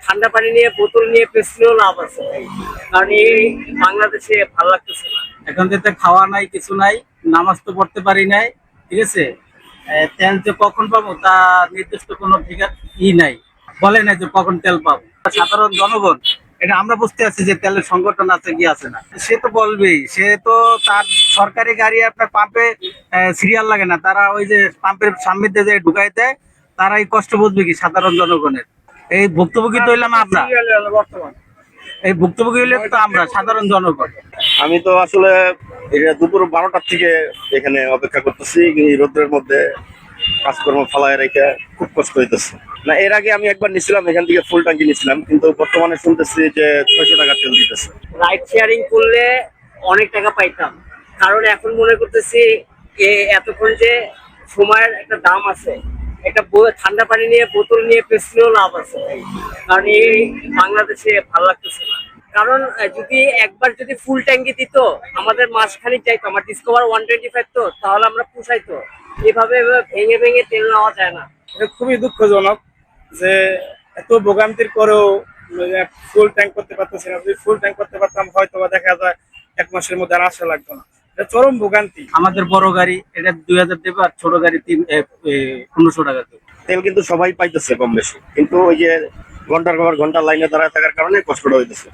ঠান্ডা পানি নিয়ে বোতল নিয়ে পেছলেও লাভ আছে ভাই। কারণ এই বাংলাদেশে ভালো লাগতেছে না। এখন যেতে খাওয়া নাই, কিছু নাই, নামাজ তো পড়তে পারি নাই, ঠিক আছে। তেল যে কখন পাবো তা নির্দিষ্ট কোনো নাই, বলে নাই যে কখন তেল পাবো। সাধারণ জনগণ এটা আমরা বুঝতে আছি যে তেলের সংগঠন আছে কি আছে না, সে তো বলবেই। সে তো তার সরকারি গাড়ি আপনার পাম্পে সিরিয়াল লাগে না, তারা ওই যে পাম্পের সামনে দিয়ে যে ঢুকাই দেয়, তারা এই কষ্ট বুঝবে কি সাধারণ জনগণের? এই ভুক্তভোগী তো হইলাম আমরা, বর্তমান এই ভুক্তভোগী হইলে তো আমরা সাধারণ জনগণ। আমি তো আসলে এটা দুপুর 12টার থেকে এখানে অপেক্ষা করতেছি, এই রোদ্রের মধ্যে কাজকর্ম ফালায় রেখে খুব কষ্ট হইতেছে। না, এর আগে আমি একবার নিছিলাম, এখান থেকে ফুল ট্যাঙ্কি নিছিলাম, কিন্তু বর্তমানে শুনতেছি যে 600 টাকা তেল দিতেছে। রাইড শেয়ারিং করলে অনেক টাকা পাইতাম, কারণ এখন মনে করতেছি এতক্ষণ যে সময়ের একটা দাম আছে, একটা ঠান্ডা পানি নিয়ে বোতল নিয়ে পেছলেও লাভ আছে ভাই। কারণ এই বাংলাদেশে ভালো লাগতেছে না। কারণ যদি একবার যদি ফুল ট্যাঙ্কি দিত, আমাদের মাসখানিক যাইতো, আমার ডিসকভার 125 তো, তাহলে আমরা পুষাইতো। এভাবে ভেঙে ভেঙে তেল নেওয়া যায় না। এটা খুবই দুঃখজনক যে এত ভোগান্তির পরেও ফুল ট্যাঙ্ক করতে পারতেছি না। যদি ফুল ট্যাঙ্ক করতে পারতাম হয়তো বা দেখা যায় 1 মাসের মধ্যে আর আসা লাগতো না। এটা চরম ভোগান্তি। আমাদের বড় গাড়ি এটা 2000 দেবে, আর ছোট গাড়ি 1500 টাকা দেবে। তেল কিন্তু সবাই পাইতেছে কম বেশি, কিন্তু ওই যে ঘন্টার পর ঘন্টা লাইনে দাঁড়ায় থাকার কারণে কষ্টটা হইতেছে।